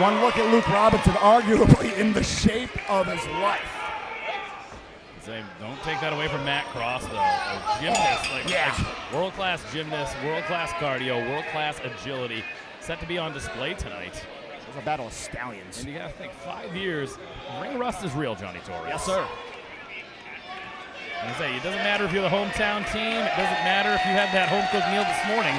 one look at Luke Robinson, arguably in the shape of his life. Don't take that away from Matt Cross, though. A gymnast, like world-class gymnast, world-class cardio, world-class agility, set to be on display tonight. It's a battle of stallions. And you got to think, 5 years, ring rust is real, Johnny Torres. Yes, sir. And I say, it doesn't matter if you're the hometown team. It doesn't matter if you had that home-cooked meal this morning.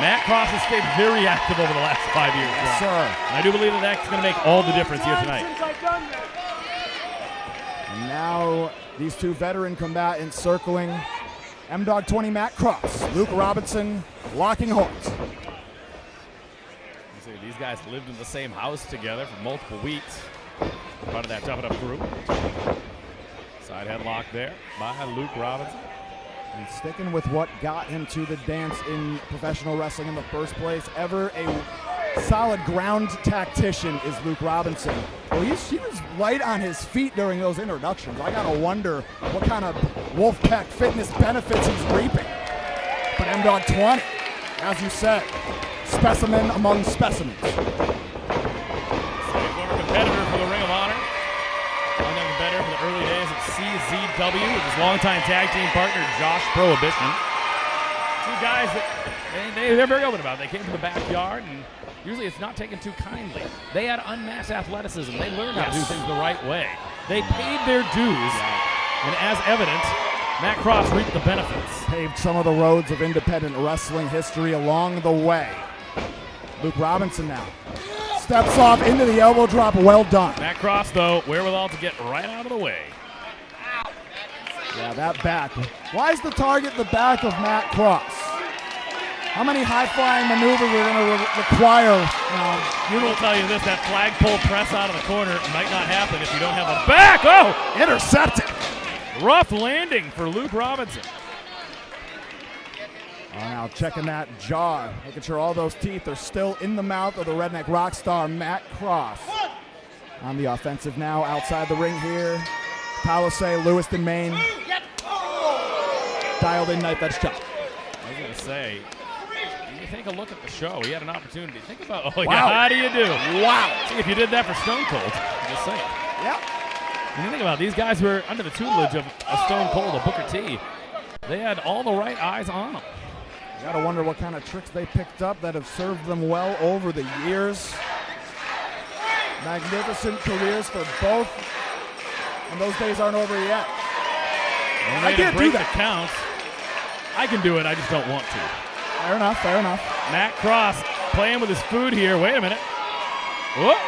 Matt Cross has stayed very active over the last 5 years. Yes, sir. And I do believe that that's going to make all the difference here tonight. And now these two veteran combatants circling MDogg20 Matt Cross, Luke Robinson locking horns. These guys lived in the same house together for multiple weeks. Part of that Tough Enough group. Side headlock there by Luke Robinson. And sticking with what got him to the dance in professional wrestling in the first place, ever a solid ground tactician is Luke Robinson. Well, he was light on his feet during those introductions. I gotta wonder what kind of Wolfpack fitness benefits he's reaping. But MDogg20, as you said, specimen among specimens. Former competitor for the Ring of Honor. Longtime competitor for the early days of CZW with his longtime tag team partner, Josh Prohibition. Two guys that they're very open about it. They came from the backyard, and usually it's not taken too kindly. They had unmatched athleticism. They learned how to do things the right way. They paid their dues, and as evident, Matt Cross reaped the benefits. Paved some of the roads of independent wrestling history along the way. Luke Robinson now steps off into the elbow drop. Well done. Matt Cross, though, wherewithal to get right out of the way. Yeah, that back. Why is the target the back of Matt Cross? How many high-flying maneuvers are going to require? You will tell you this, that flagpole press out of the corner might not happen if you don't have a back. Oh! Intercepted. Rough landing for Luke Robinson. Now checking that jaw, making sure all those teeth are still in the mouth of the redneck rock star, Matt Cross. On the offensive now, outside the ring here. Palisade, Lewiston, Maine. Dialed in knife edge chop. I was going to say, you take a look at the show. He had an opportunity. Think about, wow. How do you do? Wow. See, if you did that for Stone Cold, just saying. Yep. When you think about it, these guys were under the tutelage of a Stone Cold, a Booker T. They had all the right eyes on them. You gotta wonder what kind of tricks they picked up that have served them well over the years. Magnificent careers for both, and those days aren't over yet. I can't do that. Count. I can do it, I just don't want to. Fair enough, fair enough. Matt Cross playing with his food here. Wait a minute. Whoop.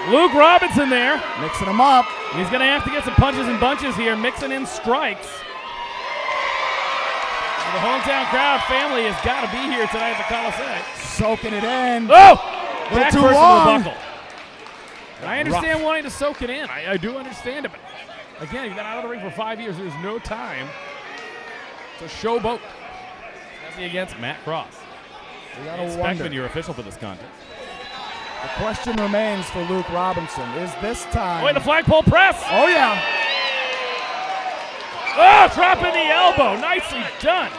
Luke Robinson there. Mixing them up. He's going to have to get some punches and bunches here, mixing in strikes. The hometown crowd family has got to be here tonight at the Coliseum. Soaking it in. Oh! Back too first long. of the buckle. And I understand wanting to soak it in. I do understand it. But again, you've been out of the ring for 5 years. There's no time to showboat. Especially against Matt Cross. You gotta Expect wonder. when you're official for this contest. The question remains for Luke Robinson. Is this time? Wait, the flagpole press. Oh, yeah. Oh, dropping the elbow. Nicely done.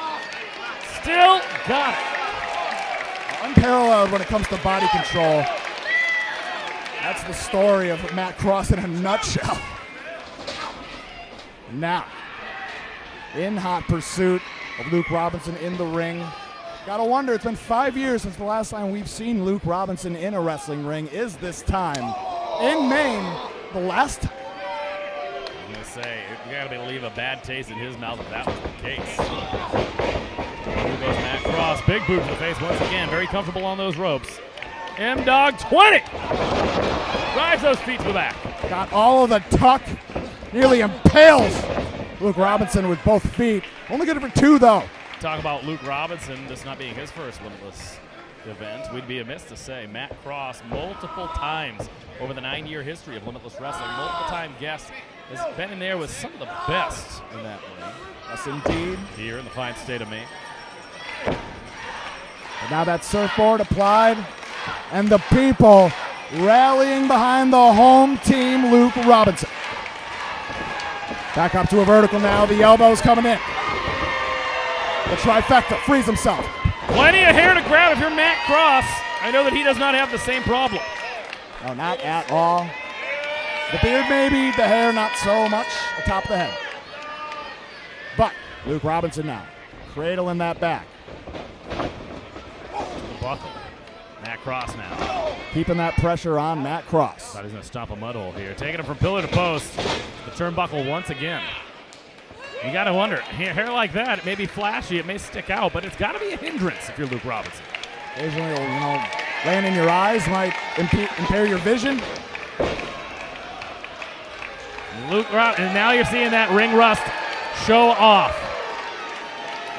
Still got it. Unparalleled when it comes to body control. That's the story of Matt Cross in a nutshell. Now, in hot pursuit of Luke Robinson in the ring. Gotta wonder, it's been 5 years since the last time we've seen Luke Robinson in a wrestling ring. Is this time in Maine the last time? I'm going to say, you got to leave a bad taste in his mouth if that was the case. Here goes Matt Cross. Big boot to the face once again. Very comfortable on those ropes. MDogg20 drives those feet to the back. Got all of the tuck. Nearly impales Luke Robinson with both feet. Only good for two, though. Talk about Luke Robinson, this not being his first Limitless event. We'd be amiss to say Matt Cross multiple times over the 9-year history of Limitless Wrestling. Multiple time guest has been in there with some of the best in that ring. Yes, indeed. Here in the fine state of Maine. And now that surfboard applied, and the people rallying behind the home team, Luke Robinson. Back up to a vertical now. The elbow's coming in. The trifecta frees himself. Plenty of hair to grab if you're Matt Cross. I know that he does not have the same problem. No, not at all. The beard maybe, the hair not so much, atop the head. But Luke Robinson now, cradling that back. The buckle. Matt Cross now. Keeping that pressure on Matt Cross. Thought he's going to stop a mud hole here. Taking him from pillar to post. The turnbuckle once again. You got to wonder, hair like that, it may be flashy, it may stick out, but it's got to be a hindrance if you're Luke Robinson. Occasionally, laying in your eyes might impair your vision. Luke Robinson, and now you're seeing that ring rust show off.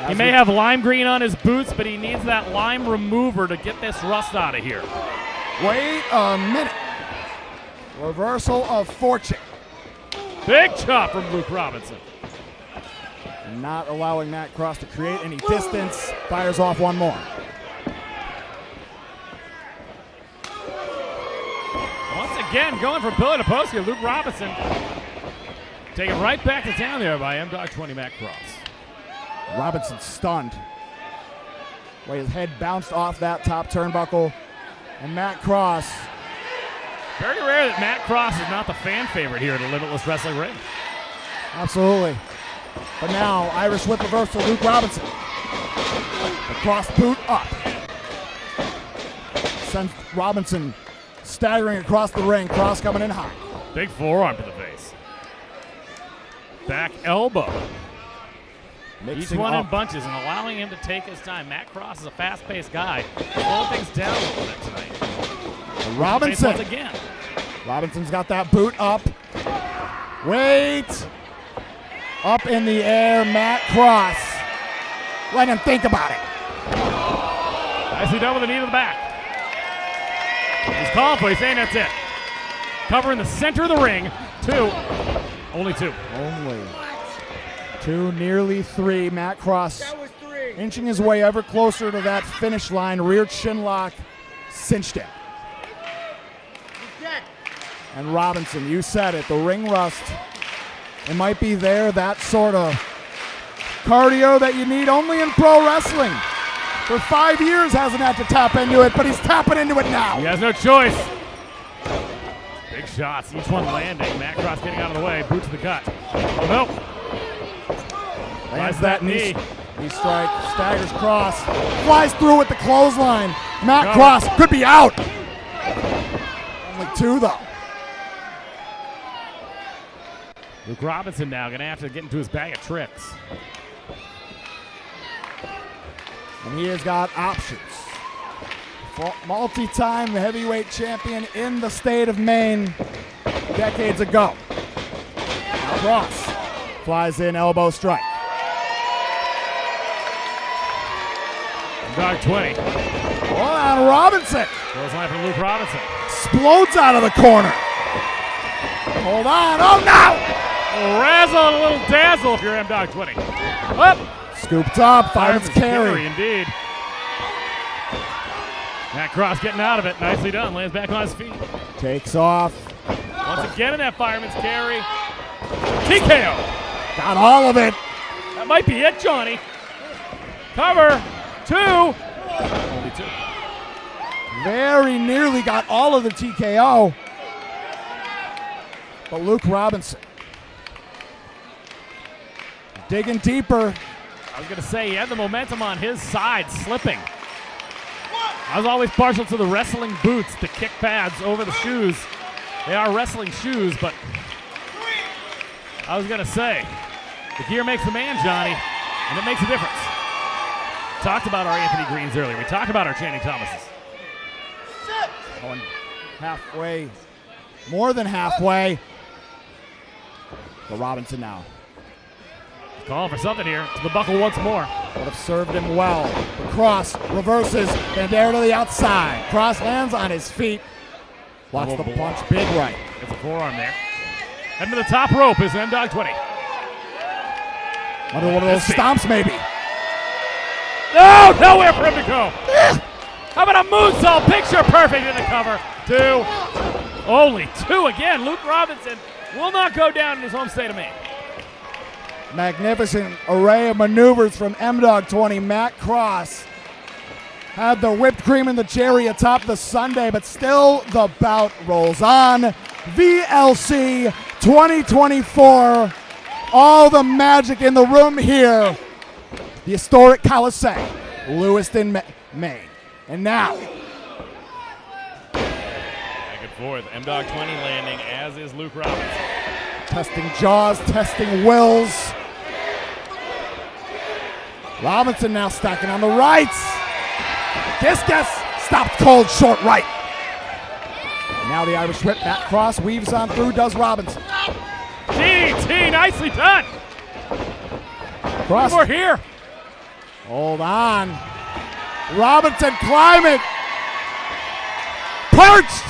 He may have lime green on his boots, but he needs that lime remover to get this rust out of here. Wait a minute. Reversal of fortune. Big chop from Luke Robinson. Not allowing Matt Cross to create any distance. Fires off one more. Once again, going from pillar to post here, Luke Robinson taken right back to town there by MDogg20 Matt Cross. Robinson stunned. Way his head bounced off that top turnbuckle. And Matt Cross. Very rare that Matt Cross is not the fan favorite here at the Limitless Wrestling Ring. Absolutely. But now, Irish whip reversal, Luke Robinson. The cross boot up. Sends Robinson staggering across the ring. Cross coming in high. Big forearm to the face. Back elbow. Mixing Each one up. in bunches and allowing him to take his time. Matt Cross is a fast-paced guy. Slowing things down a little bit tonight. Robinson. Once again. Robinson's got that boot up. Wait. Up in the air, Matt Cross. Let him think about it. Nicely done with a knee to the back. He's calling for it. He's saying that's it. Covering the center of the ring. Two. Only two. Only two, nearly three. Matt Cross inching his way ever closer to that finish line. Rear chin lock. Cinched it. And Robinson, you said it, the ring rust. It might be there, that sort of cardio that you need only in pro wrestling. For 5 years hasn't had to tap into it, but he's tapping into it now. He has no choice. Big shots, each one landing. Matt Cross getting out of the way, boot to the gut. Oh, no. Lands that knee. Knee strike, staggers Cross, flies through with the clothesline. Matt Cross could be out. Only two, though. Luke Robinson now going to have to get into his bag of tricks. And he has got options. Multi-time heavyweight champion in the state of Maine decades ago. Now Cross flies in, elbow strike. MDogg20. Hold on, Robinson. Goes line from Luke Robinson. Explodes out of the corner. Hold on, oh no! A little razzle and a little dazzle if you're MDogg20. Up. Scooped up, fireman's carry. Indeed. Matt Cross getting out of it. Nicely done. Lands back on his feet. Takes off. Once again in that fireman's carry. TKO. Got all of it. That might be it, Johnny. Cover. Two. Only two. Very nearly got all of the TKO. But Luke Robinson digging deeper. I was going to say, he had the momentum on his side, slipping. I was always partial to the wrestling boots, the kick pads over the shoes. They are wrestling shoes, but I was going to say, the gear makes the man, Johnny, and it makes a difference. Talked about our Anthony Greens earlier. We talked about our Channing Thomases. Going halfway, more than halfway. But Robinson now. Calling for something here. To the buckle once more. Would have served him well. The Cross reverses. Bandera to the outside. Cross lands on his feet. Watch the punch. Big right. Gets a forearm there. Heading to the top rope is MDogg20. Under one of those stomps, maybe. No! Nowhere for him to go. How about a moonsault? Picture perfect in the cover. Two. Only two again. Luke Robinson will not go down in his home state of Maine. Magnificent array of maneuvers from MDogg20. Matt Cross had the whipped cream and the cherry atop the sundae, but still the bout rolls on. VLC 2024, all the magic in the room here. The historic Coliseum, Lewiston, Maine. And now, back and forth, MDogg20 landing, as is Luke Robinson. testing jaws, testing wills. Robinson now stacking on the rights. Discus stopped cold, short right. Now the Irish whip, Matt Cross weaves on through, does Robinson. DDT, nicely done. Cross. We're here. Hold on. Robinson climbing. Perched.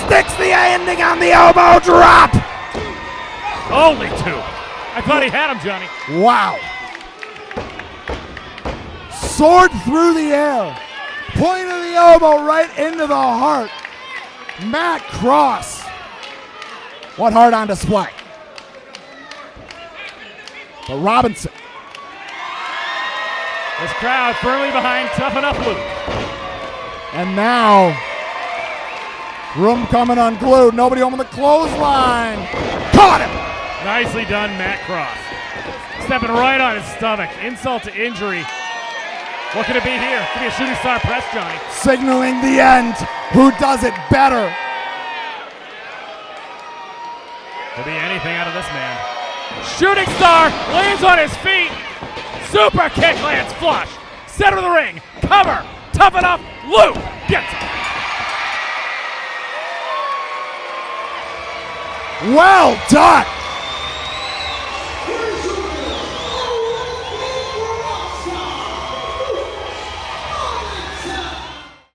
Sticks the ending on the elbow drop. Only two. I thought he had him, Johnny. Wow. Sword through the air. Point of the elbow right into the heart. Matt Cross. What heart on display. But Robinson. This crowd firmly behind Tough Enough Luke. And now, room coming unglued. Nobody home on the clothesline. Caught him. Nicely done, Matt Cross. Stepping right on his stomach. Insult to injury. What could it be here? Could be a shooting star press, Johnny. Signaling the end. Who does it better? Could be anything out of this man. Shooting star lands on his feet. Super kick lands flush. Center of the ring. Cover. Tough Enough. Luke gets it. Well done.